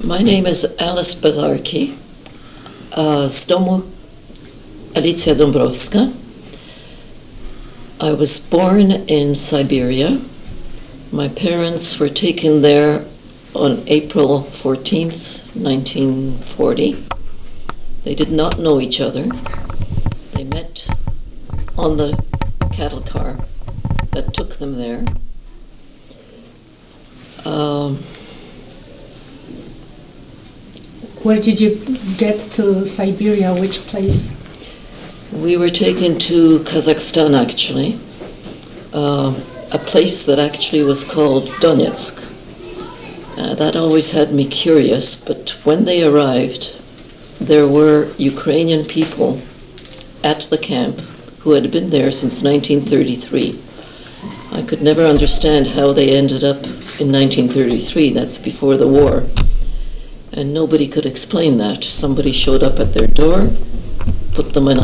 My name is Alice Basarke, z domu Alicja Dąbrowska. I was born in Siberia. My parents were taken there on April 14th, 1940. They did not know each other. They met on the cattle car that took them there. Where did you get to Siberia? Which place? We were taken to Kazakhstan, actually, a place that actually was called Donetsk. That always had me curious, but when they arrived, there were Ukrainian people at the camp who had been there since 1933. I could never understand how they ended up in 1933. That's before the war. And nobody could explain that. Somebody showed up at their door, put them in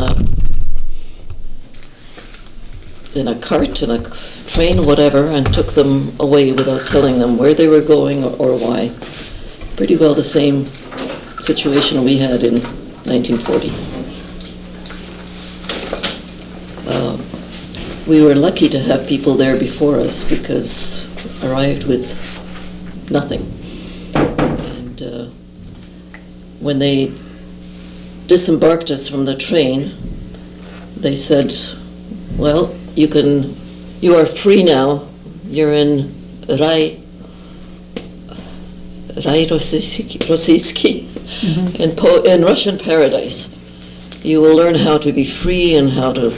a cart, in a train, whatever, and took them away without telling them where they were going or why. Pretty well the same situation we had in 1940. We were lucky to have people there before us because arrived with nothing. And when they disembarked us from the train, they said, well, you are free now. You're in Rai Rossiyski, in Russian paradise. You will learn how to be free and how to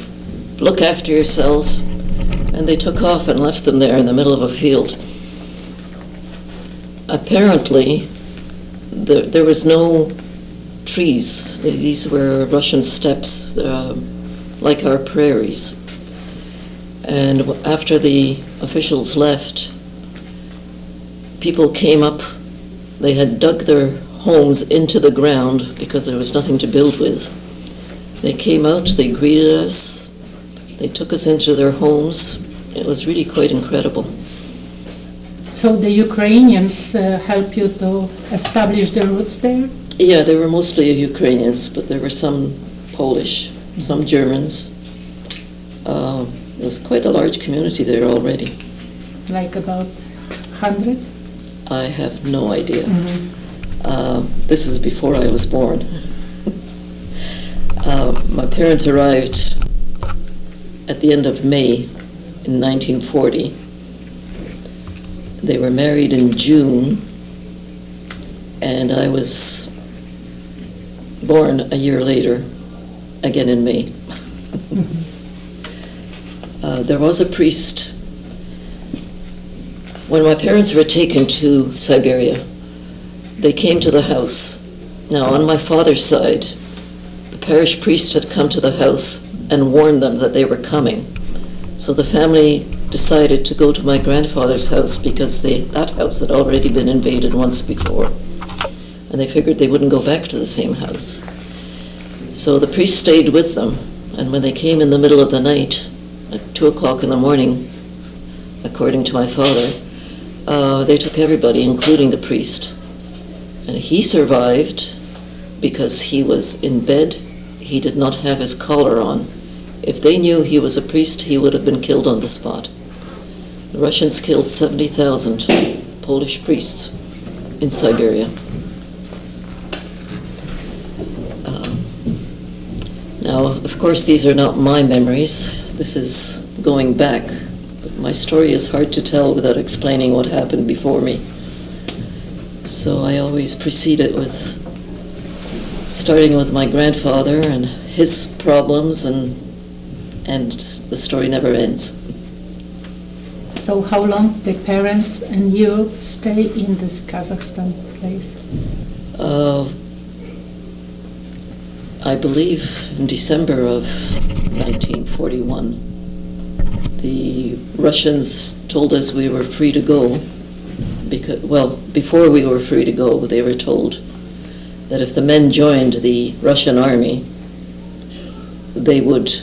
look after yourselves. And they took off and left them there in the middle of a field. Apparently, there was no trees. These were Russian steppes, like our prairies. And after the officials left, people came up. They had dug their homes into the ground because there was nothing to build with. They came out, they greeted us, they took us into their homes. It was really quite incredible. So the Ukrainians helped you to establish the roots there? Yeah, they were mostly Ukrainians, but there were some Polish, some Germans. There was quite a large community there already. Like about 100? I have no idea. This is before I was born. My parents arrived at the end of May in 1940. They were married in June, and I was born a year later, again in May. There was a priest. When my parents were taken to Siberia, they came to the house. Now, on my father's side, the parish priest had come to the house and warned them that they were coming. So the family decided to go to my grandfather's house because that house had already been invaded once before. And they figured they wouldn't go back to the same house. So the priest stayed with them, and when they came in the middle of the night, at 2 o'clock in the morning, according to my father, they took everybody, including the priest. And he survived because he was in bed. He did not have his collar on. If they knew he was a priest, he would have been killed on the spot. The Russians killed 70,000 Polish priests in Siberia. Now, of course, these are not my memories. This is going back. But my story is hard to tell without explaining what happened before me. So I always precede it with starting with my grandfather and his problems, and the story never ends. So how long the parents and you stay in this Kazakhstan place? I believe in December of 1941. The Russians told us we were free to go because, well, before we were free to go, they were told that if the men joined the Russian army, they would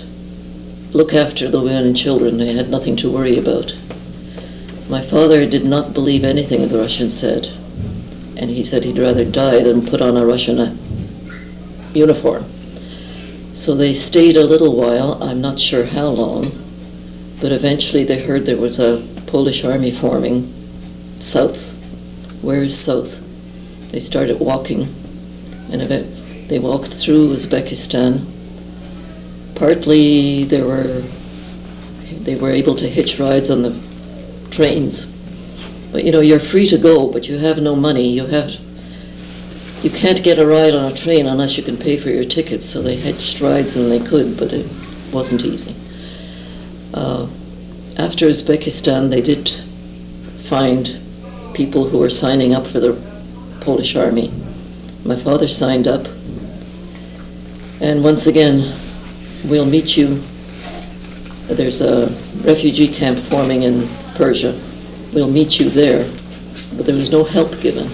look after the women and children. They had nothing to worry about. My father did not believe anything the Russians said. and he said he'd rather die than put on a Russian uniform. So they stayed a little while, I'm not sure how long, but eventually they heard there was a Polish army forming south. Where is south? They started walking, and they walked through Uzbekistan. Partly they were able to hitch rides on the trains. But you're free to go, but you have no money. You can't get a ride on a train unless you can pay for your tickets. So they hitched rides and they could, but it wasn't easy. After Uzbekistan, they did find people who were signing up for the Polish army. My father signed up, and once again, we'll meet you. There's a refugee camp forming in Persia. We'll meet you there, but there was no help given.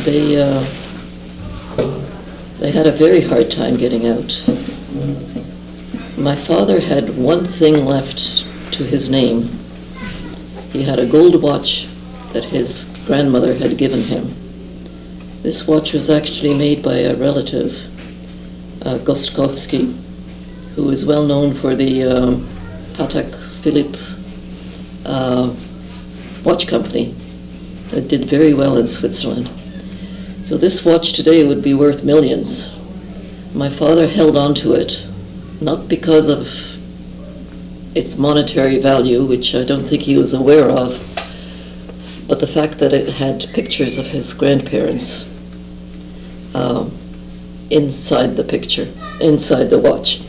They had a very hard time getting out. My father had one thing left to his name. He had a gold watch that his grandmother had given him. This watch was actually made by a relative, Gostkovsky, who is well known for the Patek Philippe watch company that did very well in Switzerland. So this watch today would be worth millions. My father held on to it, not because of its monetary value, which I don't think he was aware of, but the fact that it had pictures of his grandparents inside the picture, inside the watch.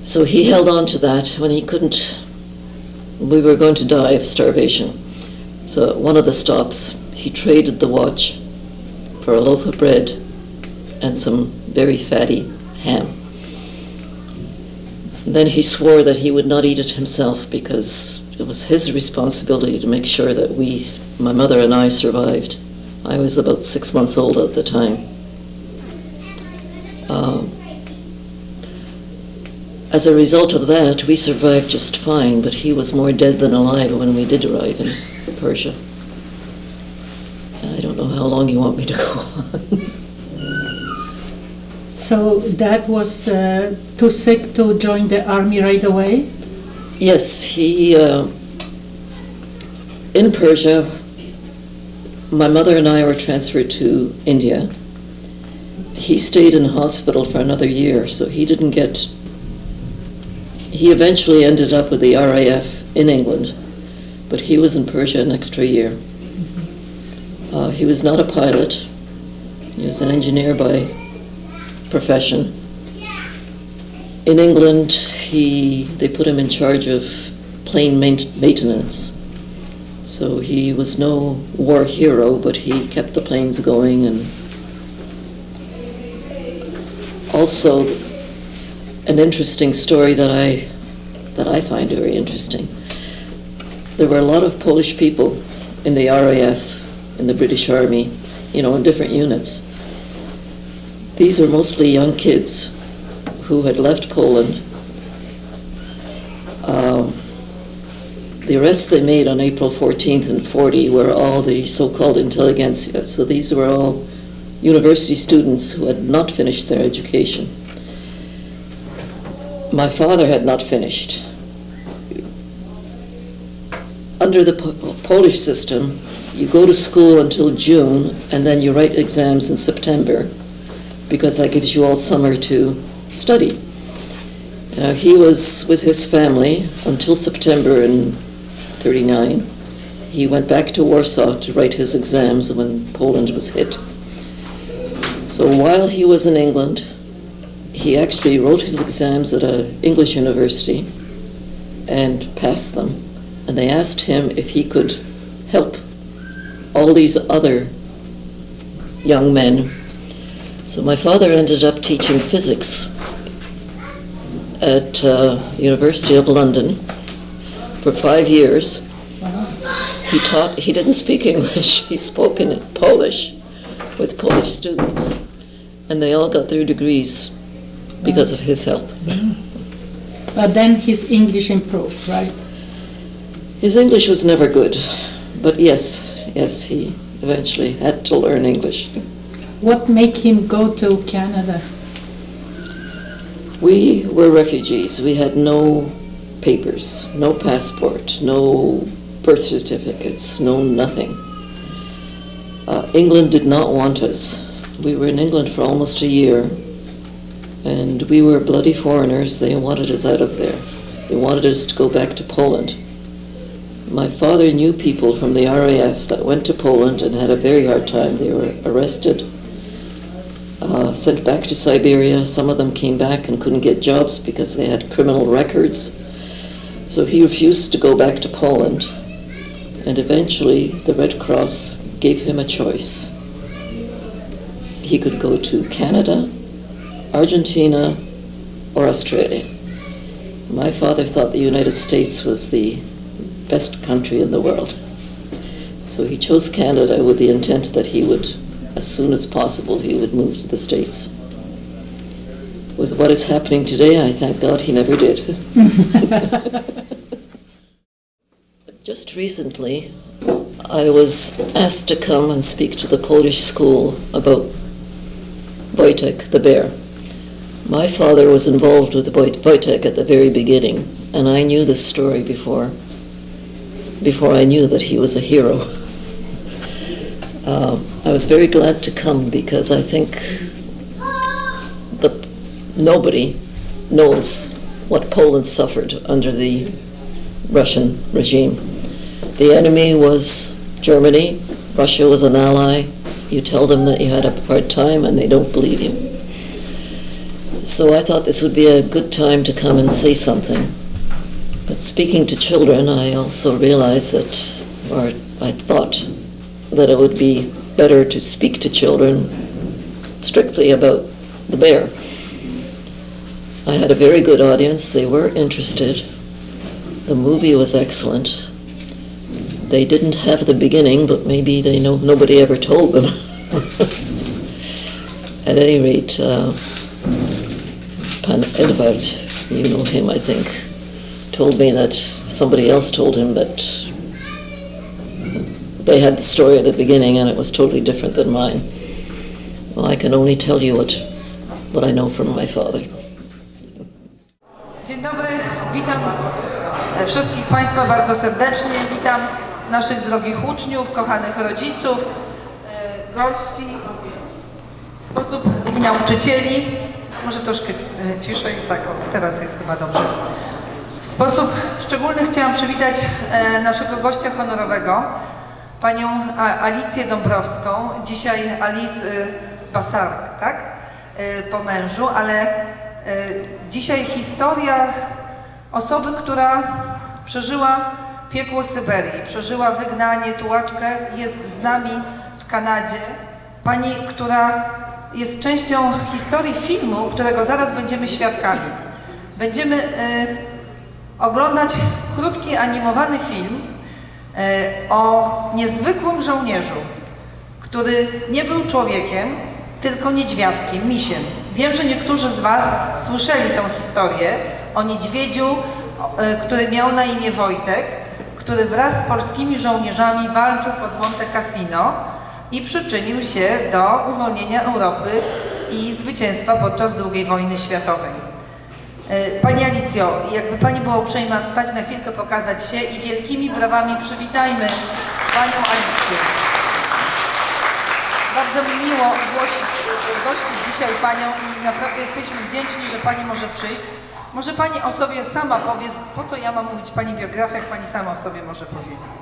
So he held on to that when he couldn't. We were going to die of starvation. So at one of the stops, he traded the watch for a loaf of bread and some very fatty ham. Then he swore that he would not eat it himself because it was his responsibility to make sure that my mother and I, survived. I was about 6 months old at the time. As a result of that, we survived just fine, but he was more dead than alive when we did arrive in Persia. I don't know how long you want me to go on. So Dad was too sick to join the army right away? Yes, he, in Persia, my mother and I were transferred to India. He stayed in hospital for another year, so he didn't get. He eventually ended up with the RAF in England, but he was in Persia an extra year. He was not a pilot. He was an engineer by profession. In England, they put him in charge of plane maintenance. So he was no war hero, but he kept the planes going. And also, an interesting story that I find very interesting. There were a lot of Polish people in the RAF, in the British Army, in different units. These were mostly young kids who had left Poland. The arrests they made on April 14th and 40 were all the so-called intelligentsia. So these were all university students who had not finished their education. My father had not finished. Under the Polish system, you go to school until June, and then you write exams in September, because that gives you all summer to study. He was with his family until September in '39. He went back to Warsaw to write his exams when Poland was hit. So while he was in England, he actually wrote his exams at an English university and passed them. And they asked him if he could help all these other young men. So my father ended up teaching physics at University of London for 5 years. He didn't speak English, he spoke in Polish with Polish students, and they all got their degrees because of his help. But then his English improved, right? His English was never good, but yes, he eventually had to learn English. What made him go to Canada? We were refugees. We had no papers, no passport, no birth certificates, no nothing. England did not want us. We were in England for almost a year, and we were bloody foreigners. They wanted us out of there. They wanted us to go back to Poland. My father knew people from the RAF that went to Poland and had a very hard time. They were arrested, sent back to Siberia. Some of them came back and couldn't get jobs because they had criminal records. So he refused to go back to Poland, and eventually the Red Cross gave him a choice. He could go to Canada, Argentina, or Australia. My father thought the United States was the best country in the world. So he chose Canada with the intent that he would, as soon as possible, he would move to the States. With what is happening today, I thank God he never did. Just recently, I was asked to come and speak to the Polish school about WOJTEK, the bear. My father was involved with the WOJTEK at the very beginning, and I knew this story before I knew that he was a hero. I was very glad to come because I think that nobody knows what Poland suffered under the Russian regime. The enemy was Germany. Russia was an ally. You tell them that you had a hard time and they don't believe you. So I thought this would be a good time to come and say something. But speaking to children, I also realized that, or I thought that it would be better to speak to children strictly about the bear. I had a very good audience. They were interested. The movie was excellent. They didn't have the beginning, but maybe they know nobody ever told them. At any rate, Pan Edvard, you know him, I think, told me that somebody else told him that they had the story at the beginning and it was totally different than mine. Well, I can only tell you what I know from my father. Dzień dobry, witam wszystkich Państwa bardzo serdecznie, witam naszych drogich uczniów, kochanych rodziców, gości, i nauczycieli. Może troszkę ciszej, tak, teraz jest chyba dobrze. W sposób szczególny chciałam przywitać naszego gościa honorowego, panią Alicję Dąbrowską, dzisiaj Alice Basarke, tak? Po mężu, ale dzisiaj historia osoby, która przeżyła piekło Syberii, przeżyła wygnanie, tułaczkę, jest z nami w Kanadzie. Pani, która jest częścią historii filmu, którego zaraz będziemy świadkami. Będziemy oglądać krótki animowany film o niezwykłym żołnierzu, który nie był człowiekiem, tylko niedźwiadkiem, misiem. Wiem, że niektórzy z Was słyszeli tę historię o niedźwiedziu, który miał na imię Wojtek, który wraz z polskimi żołnierzami walczył pod Monte Cassino i przyczynił się do uwolnienia Europy i zwycięstwa podczas II wojny światowej. Pani Alicjo, jakby Pani była uprzejma wstać na chwilkę, pokazać się i wielkimi brawami przywitajmy Panią Alicję. Bardzo mi miło gościć dzisiaj Panią i naprawdę jesteśmy wdzięczni, że Pani może przyjść. Może Pani o sobie sama powie, po co ja mam mówić Pani biografię, jak Pani sama o sobie może powiedzieć.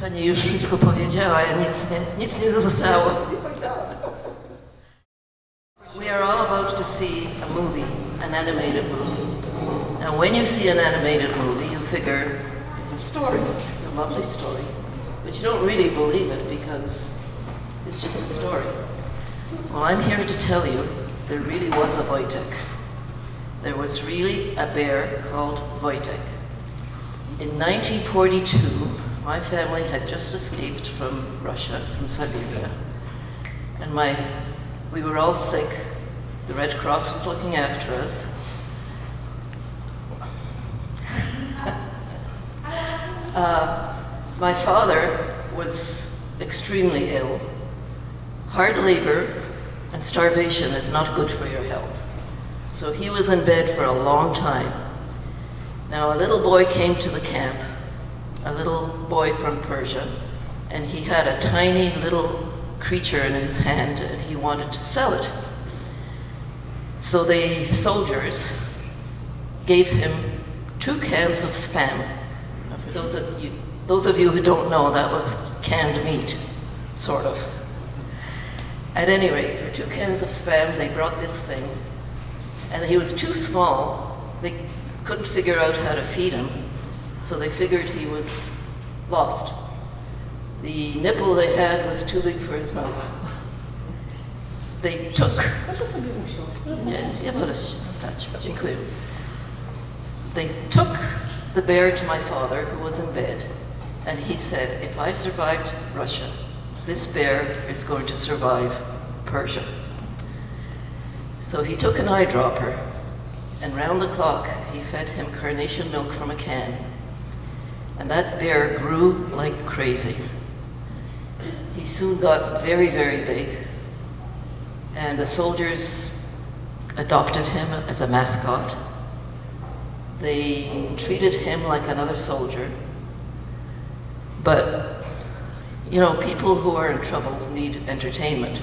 Pani już wszystko powiedziała, nic nie zostało. We are all about to see a movie, an animated movie. Now when you see an animated movie, you figure it's a story, it's a lovely story, but you don't really believe it because it's just a story. Well, I'm here to tell you there really was a WOJTEK. There was really a bear called WOJTEK. In 1942, my family had just escaped from Russia, from Siberia, and we were all sick. The Red Cross was looking after us. My father was extremely ill. Hard labor and starvation is not good for your health. So he was in bed for a long time. Now a little boy came to the camp, a little boy from Persia, and he had a tiny little creature in his hand and he wanted to sell it. So the soldiers gave him 2 cans of Spam. Now for those of you who don't know, that was canned meat, sort of. At any rate, for 2 cans of Spam, they brought this thing, and he was too small. They couldn't figure out how to feed him, so they figured he was lost. The nipple they had was too big for his mouth. They took... Dziękuję. They took the bear to my father, who was in bed, and he said, if I survived Russia, this bear is going to survive Persia. So he took an eyedropper, and round the clock he fed him carnation milk from a can. And that bear grew like crazy. He soon got very, very big, and the soldiers adopted him as a mascot. They treated him like another soldier. But, you know, people who are in trouble need entertainment.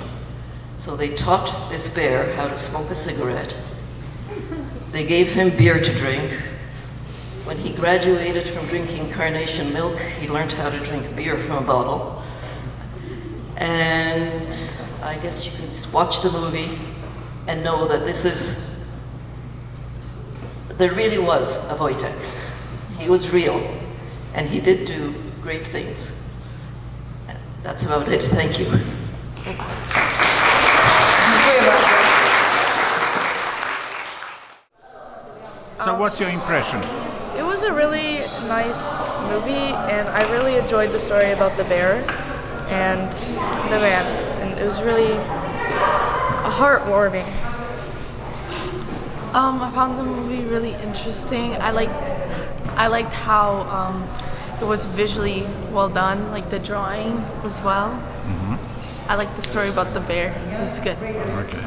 So they taught this bear how to smoke a cigarette. They gave him beer to drink. When he graduated from drinking carnation milk, he learned how to drink beer from a bottle. And I guess you can watch the movie and know that there really was a WOJTEK. He was real, and he did do great things. That's about it. Thank you. So what's your impression? It was a really nice movie, and I really enjoyed the story about the bear and the man, and it was really heartwarming. I found the movie really interesting. I liked how it was visually well done, like the drawing was well. I liked the story about the bear. It was good. Okay.